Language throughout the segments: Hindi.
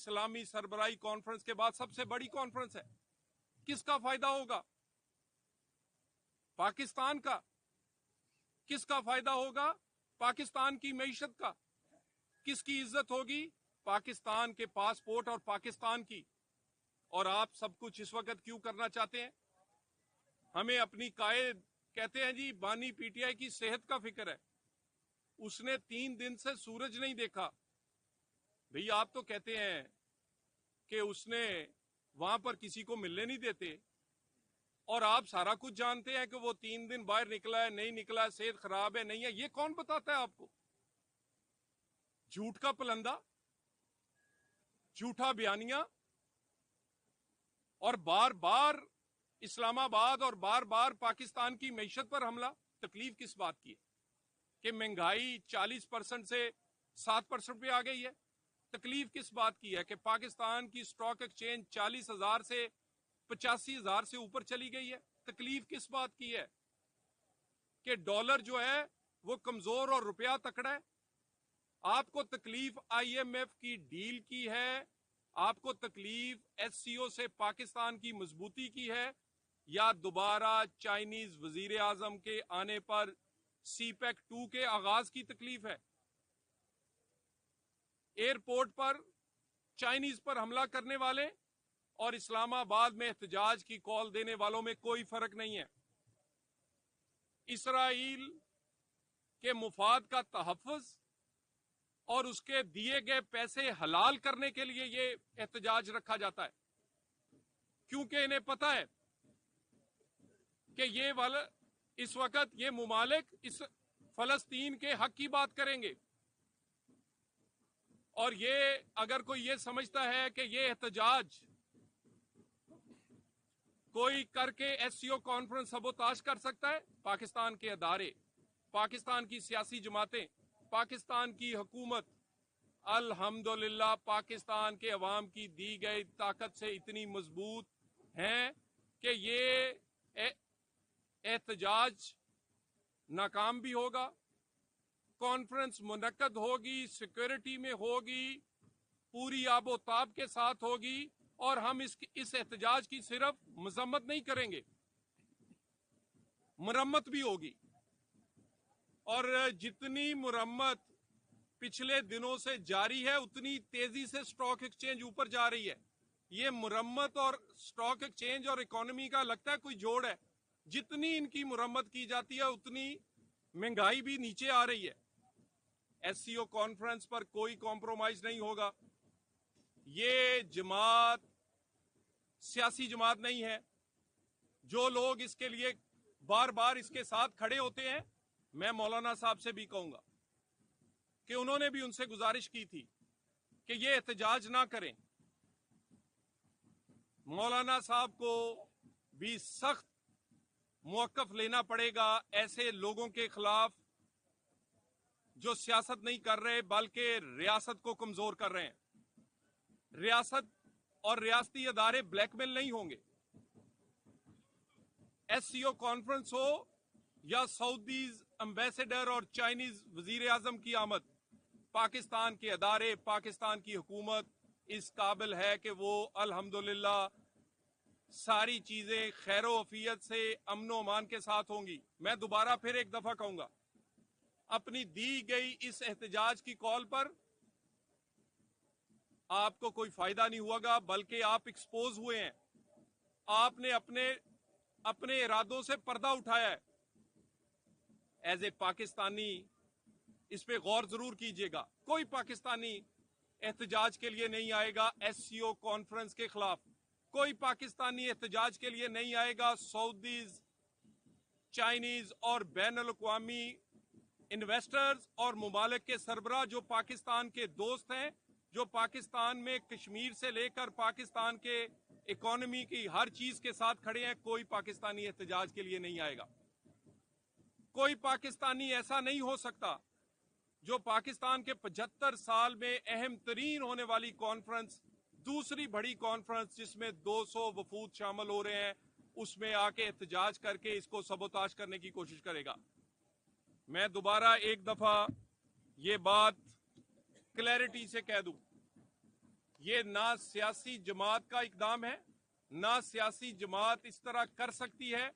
इस्लामी सरबराही कॉन्फ्रेंस के बाद सबसे बड़ी कॉन्फ्रेंस है। किसका फायदा होगा? पाकिस्तान का। किसका फायदा होगा? पाकिस्तान की मईशत का। किसकी इज्जत होगी? पाकिस्तान के पासपोर्ट और पाकिस्तान की। और आप सब कुछ इस वक्त क्यों करना चाहते हैं? हमें अपनी कायद कहते हैं जी, बानी पीटीआई की सेहत का फिक्र है, उसने 3 दिन से सूरज नहीं देखा। भैया आप तो कहते हैं कि उसने वहां पर किसी को मिलने नहीं देते, और आप सारा कुछ जानते हैं कि वो 3 दिन बाहर निकला है, नहीं निकला, सेहत खराब है, नहीं है। ये कौन बताता है आपको? झूठ का पलंदा, झूठा बयानिया, और बार बार इस्लामाबाद और बार बार पाकिस्तान की मईशत पर हमला। तकलीफ किस बात की है कि महंगाई 40% से 7% पे आ गई है? तकलीफ किस बात की है कि पाकिस्तान की स्टॉक एक्सचेंज 40,000 से 85,000 से ऊपर चली गई है? तकलीफ किस बात की है कि डॉलर जो है वो कमजोर और रुपया तकड़ा है? आपको तकलीफ आईएमएफ की डील की है? आपको तकलीफ एससीओ से पाकिस्तान की मजबूती की है? या दोबारा चाइनीज वजीर आजम के आने पर सीपैक 2 के आगाज की तकलीफ है? एयरपोर्ट पर चाइनीज पर हमला करने वाले और इस्लामाबाद में एहतजाज की कॉल देने वालों में कोई फर्क नहीं है। इसराइल के मुफाद का तहफ़्फ़ुज़ और उसके दिए गए पैसे हलाल करने के लिए ये एहतजाज रखा जाता है, क्योंकि इन्हें पता है कि ये वाला इस वक्त ये मुमालिक इस फलस्तीन के हक की बात करेंगे। और ये अगर कोई ये समझता है कि ये एहतजाज कोई करके एससीओ कॉन्फ्रेंस सबोताश कर सकता है, पाकिस्तान के अदारे, पाकिस्तान की सियासी जमातें, पाकिस्तान की हुकूमत अल्हम्दुलिल्लाह पाकिस्तान के अवाम की दी गई ताकत से इतनी मजबूत हैं कि ये एहतजाज नाकाम भी होगा, कॉन्फ्रेंस मुनक्कद होगी, सिक्योरिटी में होगी, पूरी आबोताब के साथ होगी, और हम इस एहतजाज की सिर्फ मजम्मत नहीं करेंगे, मुरम्मत भी होगी। और जितनी मुरम्मत पिछले दिनों से जारी है उतनी तेजी से स्टॉक एक्सचेंज ऊपर जा रही है। ये मुरम्मत और स्टॉक एक्सचेंज और इकोनॉमी का लगता है कोई जोड़ है। जितनी इनकी मुरम्मत की जाती है उतनी महंगाई भी नीचे आ रही है। एससीओ कॉन्फ्रेंस पर कोई कॉम्प्रोमाइज नहीं होगा। ये जमात सियासी जमात नहीं है। जो लोग इसके लिए बार बार इसके साथ खड़े होते हैं, मैं मौलाना साहब से भी कहूंगा कि उन्होंने भी उनसे गुजारिश की थी कि ये एहतजाज ना करें। मौलाना साहब को भी सख्त मौक़िफ़ लेना पड़ेगा ऐसे लोगों के खिलाफ जो सियासत नहीं कर रहे बल्कि रियासत को कमजोर कर रहे हैं। रियासत और रियासती अदारे ब्लैकमेल नहीं होंगे। एससीओ कॉन्फ्रेंस हो या सऊदीज एम्बेसडर और चाइनीज वजीर आजम की आमद, पाकिस्तान के अदारे, पाकिस्तान की हुकूमत इस काबिल है कि वो अल्हम्दुलिल्लाह सारी चीजें खैरो अफियत से अमनो अमान के साथ होंगी। मैं दोबारा फिर एक दफा कहूंगा, अपनी दी गई इस एहतजाज की कॉल पर आपको कोई फायदा नहीं हुआ, बल्कि आप एक्सपोज हुए हैं। आपने अपने इरादों से पर्दा उठाया है। एज ए पाकिस्तानी इस पे गौर जरूर कीजिएगा। कोई पाकिस्तानी एहतजाज के लिए नहीं आएगा एससीओ कॉन्फ्रेंस के खिलाफ। कोई पाकिस्तानी एहतजाज के लिए नहीं आएगा सऊदीज, चाइनीज और बैन अल-अक़वामी इन्वेस्टर्स और मुमालिक के सरबराह जो पाकिस्तान के दोस्त हैं, जो पाकिस्तान में कश्मीर से लेकर पाकिस्तान के इकोनॉमी की हर चीज के साथ खड़े हैं। कोई पाकिस्तानी एहतजाज के लिए नहीं आएगा। कोई पाकिस्तानी ऐसा नहीं हो सकता जो पाकिस्तान के 75 साल में अहम तरीन होने वाली कॉन्फ्रेंस, दूसरी बड़ी कॉन्फ्रेंस जिसमें 200 वफूद शामिल हो रहे हैं, उसमें आके एहतजाज करके इसको सबोताश करने की कोशिश करेगा। मैं दोबारा एक दफा ये बात क्लैरिटी से कह दूं, ये ना सियासी जमात का इकदाम है, ना सियासी जमात इस तरह कर सकती है,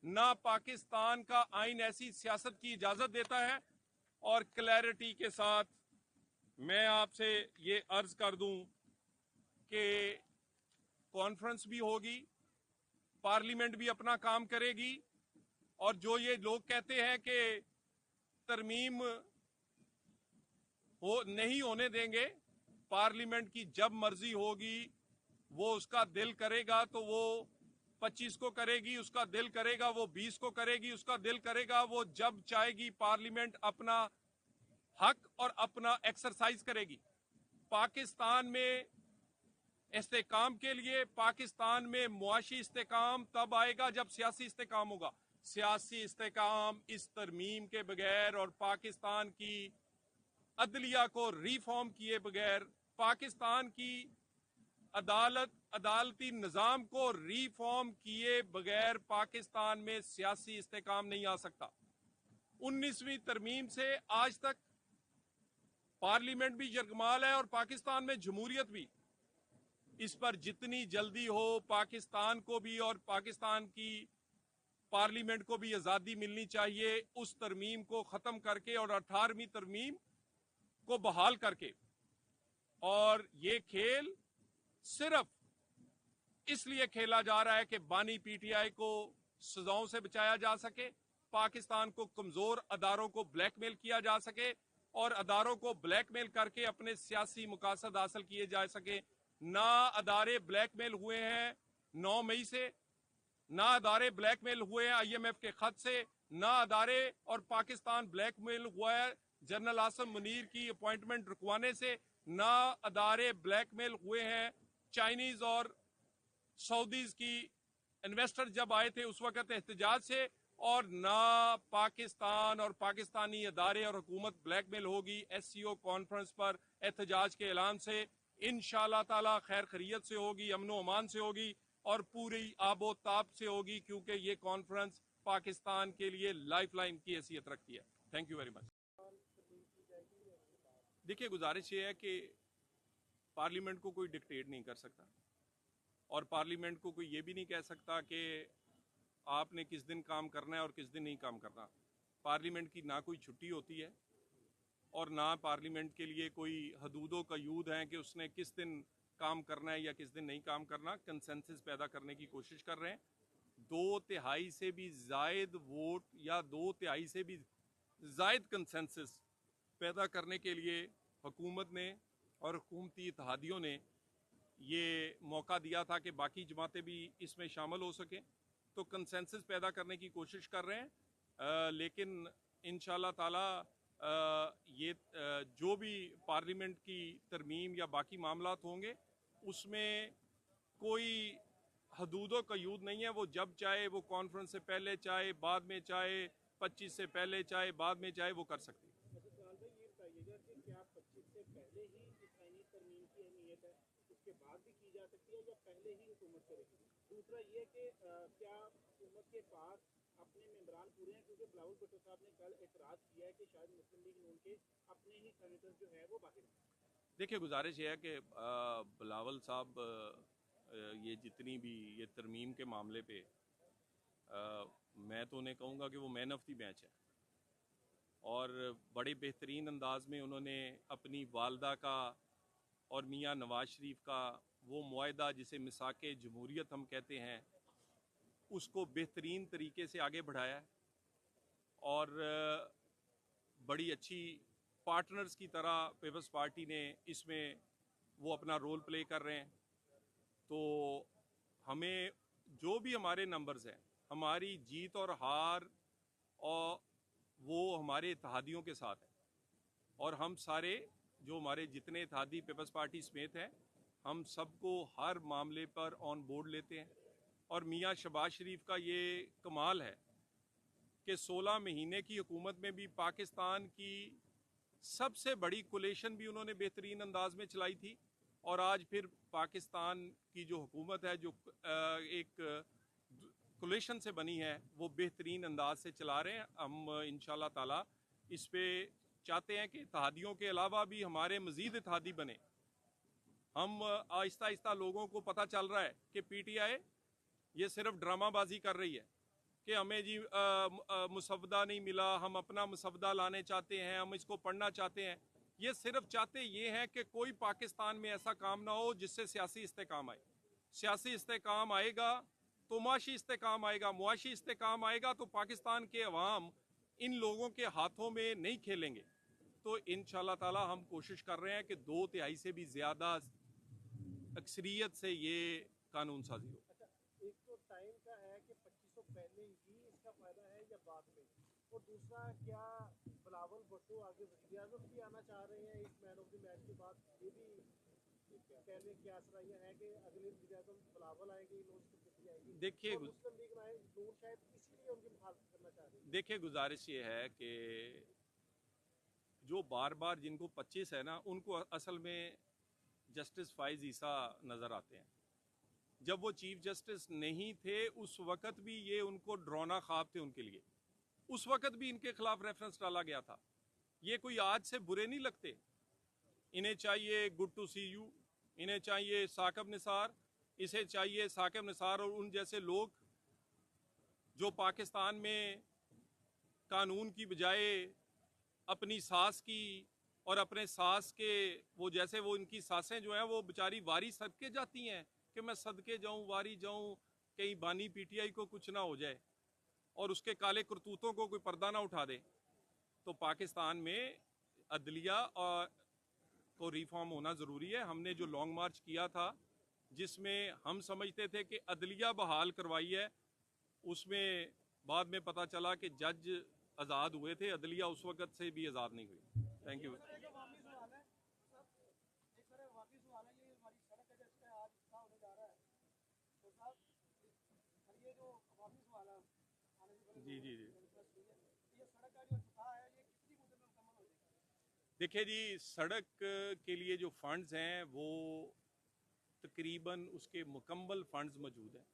ना पाकिस्तान का आइन ऐसी सियासत की इजाजत देता है। और क्लैरिटी के साथ मैं आपसे ये अर्ज कर दूं कि कॉन्फ्रेंस भी होगी, पार्लियामेंट भी अपना काम करेगी, और जो ये लोग कहते हैं कि तरमीम नहीं होने देंगे, पार्लियामेंट की जब मर्जी होगी, वो उसका दिल करेगा तो वो 25 को करेगी, उसका दिल करेगा वो 20 को करेगी, उसका दिल करेगा वो जब चाहेगी पार्लियामेंट अपना हक और अपना एक्सरसाइज करेगी। पाकिस्तान में इस्तेकाम के लिए, पाकिस्तान में मुआशी इस्तेकाम तब आएगा जब सियासी इस्तेकाम होगा। सियासी इस्तेकाम इस तरमीम के बगैर और पाकिस्तान की अदलिया को रिफॉर्म किए बगैर, पाकिस्तान की अदालती निजाम को रिफॉर्म किए बगैर पाकिस्तान में सियासी इस्तेकाम नहीं आ सकता। 19वीं तरमीम से आज तक पार्लियामेंट भी यरगमाल है और पाकिस्तान में जमहूरियत भी। इस पर जितनी जल्दी हो पाकिस्तान को भी और पाकिस्तान की पार्लियामेंट को भी आजादी मिलनी चाहिए, उस तरमीम को खत्म करके और 18वीं तरमीम को बहाल करके। और ये खेल सिर्फ इसलिए खेला जा रहा है कि बानी पीटीआई को सजाओं से बचाया जा सके, पाकिस्तान को कमजोर अदारों को ब्लैकमेल किया जा सके और अदारों को ब्लैकमेल करके अपने सियासी मकासद हासिल किए जा सके। ना अदारे ब्लैकमेल हुए हैं 9 मई से, ना अदारे ब्लैकमेल हुए हैं IMF के खत से, ना अदारे और पाकिस्तान ब्लैकमेल हुआ है जनरल आसम मुनीर की अपॉइंटमेंट रुकवाने से, ना अदारे ब्लैकमेल हुए हैं चाइनीज और सऊदीज की इन्वेस्टर जब आए थे उस वक्त एहतजाज से, और ना पाकिस्तान और पाकिस्तानी अदारे और हुकूमत ब्लैकमेल होगी SCO कॉन्फ्रेंस पर एहतजाज के ऐलान से। इंशाअल्लाह ताला खैर खैरियत से होगी, अमनो अमान से होगी और पूरी आबो ताब से होगी, क्योंकि ये कॉन्फ्रेंस पाकिस्तान के लिए लाइफलाइन की हैसियत रखती है। Thank you very much. देखिए, गुजारिश ये है कि पार्लियामेंट को कोई डिक्टेट नहीं कर सकता और पार्लियामेंट को कोई ये भी नहीं कह सकता कि आपने किस दिन काम करना है और किस दिन नहीं काम करना। पार्लियामेंट की ना कोई छुट्टी होती है और ना पार्लियामेंट के लिए कोई हदूदों का यूद है कि उसने किस दिन काम करना है या किस दिन नहीं काम करना। कंसेंसस पैदा करने की कोशिश कर रहे हैं। 2/3 से भी जायद वोट या 2/3 से भी जायद कंसेंसस पैदा करने के लिए हुकूमत ने और हुकूमती इत्तेहादियों ने ये मौका दिया था कि बाकी जमातें भी इसमें शामिल हो सकें। तो कंसेंसस पैदा करने की कोशिश कर रहे हैं, लेकिन इंशाअल्लाह ताला ये जो भी पार्लियामेंट की तरमीम या बाकी मामलात होंगे उसमें कोई हदूदों का यूद नहीं है। वो जब चाहे, वो कॉन्फ्रेंस से पहले चाहे बाद में चाहे, 25 से पहले चाहे बाद में चाहे, वो कर सकती है। उसके बाद भी की जा सकती है या पहले ही हुकूमत करेगी? दूसरा ये कि क्या हुकूमत के पास अपने मेंबरान पूरे हैं? क्योंकि बिलावल भुट्टो साहब ने कल एतराज किया है कि शायद मुस्लिम लीग नून के अपने ही सेनेटर जो है वो बाहर हैं। देखिए, गुजारिश ये है कि बिलावल साहब ये जितनी भी ये तरमीम के मामले पे मैं तो उन्हें कहूँगा कि वो मैन ऑफ द मैच है और बड़े बेहतरीन अंदाज में उन्होंने अपनी वालदा का और मियाँ नवाज शरीफ का वो मुआहदा जिसे मिसाके जमहूरियत हम कहते हैं, उसको बेहतरीन तरीके से आगे बढ़ाया है और बड़ी अच्छी पार्टनर्स की तरह पीपल्स पार्टी ने इसमें वो अपना रोल प्ले कर रहे हैं। तो हमें जो भी हमारे नंबर्स हैं, हमारी जीत और हार और वो हमारे इत्तेहादियों के साथ है और हम सारे जो हमारे जितने इत्तेहादी पीपल्स पार्टी समेत हैं, हम सबको हर मामले पर ऑन बोर्ड लेते हैं। और मियाँ शहबाज शरीफ का ये कमाल है कि 16 महीने की हुकूमत में भी पाकिस्तान की सबसे बड़ी कोलेशन भी उन्होंने बेहतरीन अंदाज में चलाई थी और आज फिर पाकिस्तान की जो हुकूमत है, जो एक कोलेशन से बनी है, वो बेहतरीन अंदाज से चला रहे हैं। हम इंशाल्लाह ताला इस पे चाहते हैं कि इत्तेहादियों के अलावा भी हमारे मज़ीद इत्तेहादी बने हम आहिस्ता आहिस्ता लोगों को पता चल रहा है कि पीटीआई ये सिर्फ ड्रामाबाजी कर रही है कि हमें जी मुसवदा नहीं मिला, हम अपना मुसवदा लाने चाहते हैं, हम इसको पढ़ना चाहते हैं। ये सिर्फ चाहते ये हैं कि कोई पाकिस्तान में ऐसा काम ना हो जिससे सियासी इस्तेकाम आए। सियासी इस्तेकाम आएगा तो मुआशी इस्तेकाम आएगा, मुआशी इस्तेकाम आएगा तो पाकिस्तान के अवाम इन लोगों के हाथों में नहीं खेलेंगे। तो इंशाल्लाह ताला हम कोशिश कर रहे हैं कि 2/3 से भी ज़्यादा अक्सरियत से ये कानून साजी हो। अच्छा, एक तो टाइम का है कि 2500 पहले ही इसका फायदा है या बाद में, और दूसरा क्या बिलावल भुट्टो आगे वज़ीर-ए-आज़म भी आना चाह रहे हैं इस मैन ऑफ द मैच के बाद? ये भी कहने की आसराइयां है कि अगले वज़ीर-ए-आज़म बिलावल आएंगे, नूर आएगी। देखिए मुस्लिम लीग नूर शायद इसीलिए उनकी मुखालफत करना चाह रही है। देखिए गुजारिश ये है कि जो बार बार जिनको 25 है ना, उनको असल में जस्टिस फाइज ईसा नज़र आते हैं। जब वो चीफ जस्टिस नहीं थे उस वक़्त भी ये उनको डरावना ख्वाब थे उनके लिए। उस वक़्त भी इनके खिलाफ रेफरेंस डाला गया था। ये कोई आज से बुरे नहीं लगते। इन्हें चाहिए गुड टू सी यू, इन्हें चाहिए साकिब निसार, इसे चाहिए साकिब निसार और उन जैसे लोग जो पाकिस्तान में कानून की बजाय अपनी सास की और अपने सास के वो जैसे वो इनकी सासें जो हैं वो बेचारी वारी सदके जाती हैं कि मैं सदके जाऊं, वारी जाऊं, कहीं बानी पीटीआई को कुछ ना हो जाए और उसके काले करतूतों को कोई पर्दा ना उठा दे। तो पाकिस्तान में अदलिया और को रिफॉर्म होना ज़रूरी है। हमने जो लॉन्ग मार्च किया था जिसमें हम समझते थे कि अदलिया बहाल करवाई है, उसमें बाद में पता चला कि जज आज़ाद हुए थे, अदलिया उस वक़्त से भी आज़ाद नहीं हुई। Thank you. जी जी जी देखिए जी, सड़क के लिए जो फंड्स हैं वो तकरीबन उसके मुकम्मल फंड्स मौजूद हैं।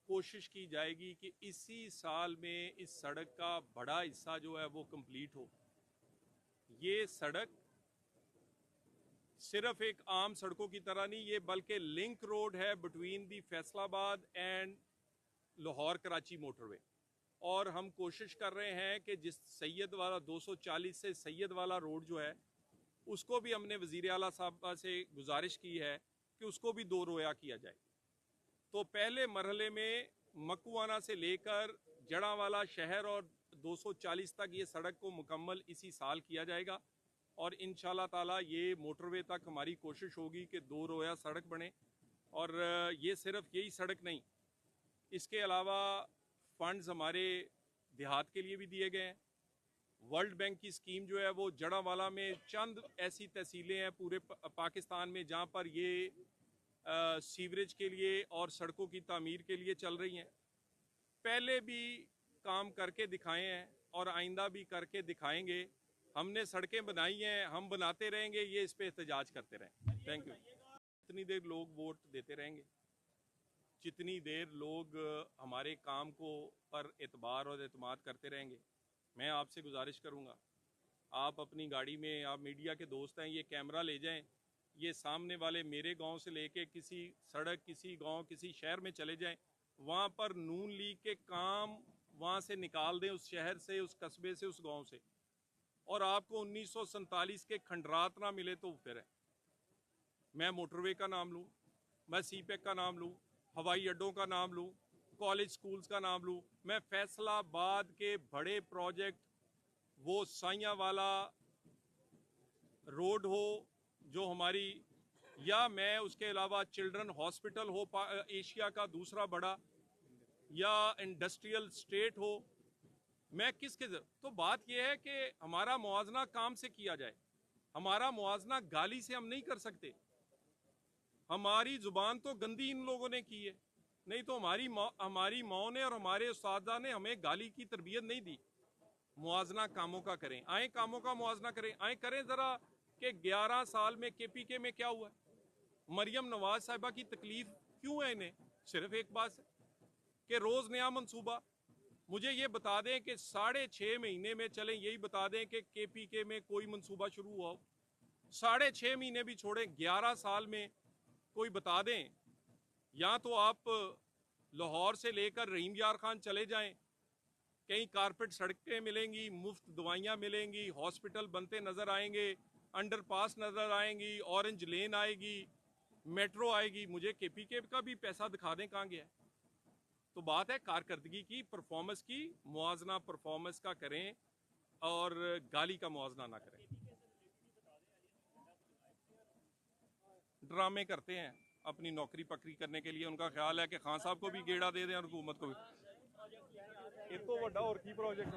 कोशिश की जाएगी कि इसी साल में इस सड़क का बड़ा हिस्सा जो है वो कंप्लीट हो। ये सड़क सिर्फ एक आम सड़कों की तरह नहीं, ये बल्कि लिंक रोड है between the Faisalabad and Lahore Karachi motorway. और हम कोशिश कर रहे हैं कि जिस सैयद वाला 240 से सैयद वाला रोड जो है उसको भी हमने वज़ीर आला साहब से गुजारिश की है कि उसको भी 2 रोया किया जाए। तो पहले मरहले में मकुआना से लेकर जड़ावाला शहर और 240 तक ये सड़क को मुकम्मल इसी साल किया जाएगा और इंशाल्लाह ताला ये मोटरवे तक हमारी कोशिश होगी कि 2 रोया सड़क बने। और ये सिर्फ यही सड़क नहीं, इसके अलावा फंड्स हमारे देहात के लिए भी दिए गए हैं। वर्ल्ड बैंक की स्कीम जो है वो जड़ावाला में चंद ऐसी तहसीलें हैं पूरे पाकिस्तान में जहाँ पर ये सीवरेज के लिए और सड़कों की तामीर के लिए चल रही हैं। पहले भी काम करके दिखाए हैं और आइंदा भी करके दिखाएंगे। हमने सड़कें बनाई हैं, हम बनाते रहेंगे, ये इस पे एहतजाज करते रहें। Thank you. जितनी देर लोग वोट देते रहेंगे, जितनी देर लोग हमारे काम को पर एतबार और एतमाद करते रहेंगे, मैं आपसे गुजारिश करूंगा, आप अपनी गाड़ी में, आप मीडिया के दोस्त हैं, ये कैमरा ले जाएं, ये सामने वाले मेरे गांव से लेके किसी सड़क, किसी गांव, किसी शहर में चले जाएं, वहाँ पर नून लीग के काम वहाँ से निकाल दें, उस शहर से, उस कस्बे से, उस गाँव से, और आपको 1947 के खंडरात ना मिले तो फिर है। मैं मोटरवे का नाम लूँ, मैं सीपेक का नाम लूँ, हवाई अड्डों का नाम लूँ, कॉलेज स्कूल्स का नाम लूँ, मैं फैसलाबाद के बड़े प्रोजेक्ट, वो साइयाँ वाला रोड हो जो हमारी, या मैं उसके अलावा चिल्ड्रन हॉस्पिटल हो एशिया का दूसरा बड़ा, या इंडस्ट्रियल स्टेट हो, मैं किसके तो बात यह है कि हमारा मुआवजना काम से किया जाए। हमारा मुआवजना गाली से हम नहीं कर सकते। हमारी जुबान तो गंदी इन लोगों ने की है, नहीं तो हमारी माओ ने और हमारे उस्तादा ने हमें गाली की तरबियत नहीं दी। मुआवजना कामों का करें, आए कामों का मुआवजना करें, आए करें ज़रा कि 11 साल में केपीके में क्या हुआ, मरियम नवाज साहिबा की तकलीफ क्यों है इन्हें, सिर्फ एक बात है कि रोज़ नया मंसूबा। मुझे ये बता दें कि 6.5 महीने में, चलें यही बता दें कि केपीके में कोई मंसूबा शुरू हुआ हो, 6.5 महीने भी छोड़ें, 11 साल में कोई बता दें, या तो आप लाहौर से लेकर रहीम यार खान चले जाएं, कहीं कारपेट सड़कें मिलेंगी, मुफ्त दवाइयाँ मिलेंगी, हॉस्पिटल बनते नज़र आएंगे, अंडरपास नज़र आएंगी, ऑरेंज लेन आएगी, मेट्रो आएगी। मुझे केपीके का भी पैसा दिखा दें कहाँ गया है। तो बात है कारकर्दगी की, परफॉर्मेंस की, मुआवजना परफॉर्मेंस का करें और गाली का मुआवजना ना करें। ड्रामे करते हैं अपनी नौकरी पकड़ी करने के लिए। उनका ख्याल है कि खान साहब को भी गेड़ा दे दें और हुकूमत को भी। एक तो बड़ा और की प्रोजेक्ट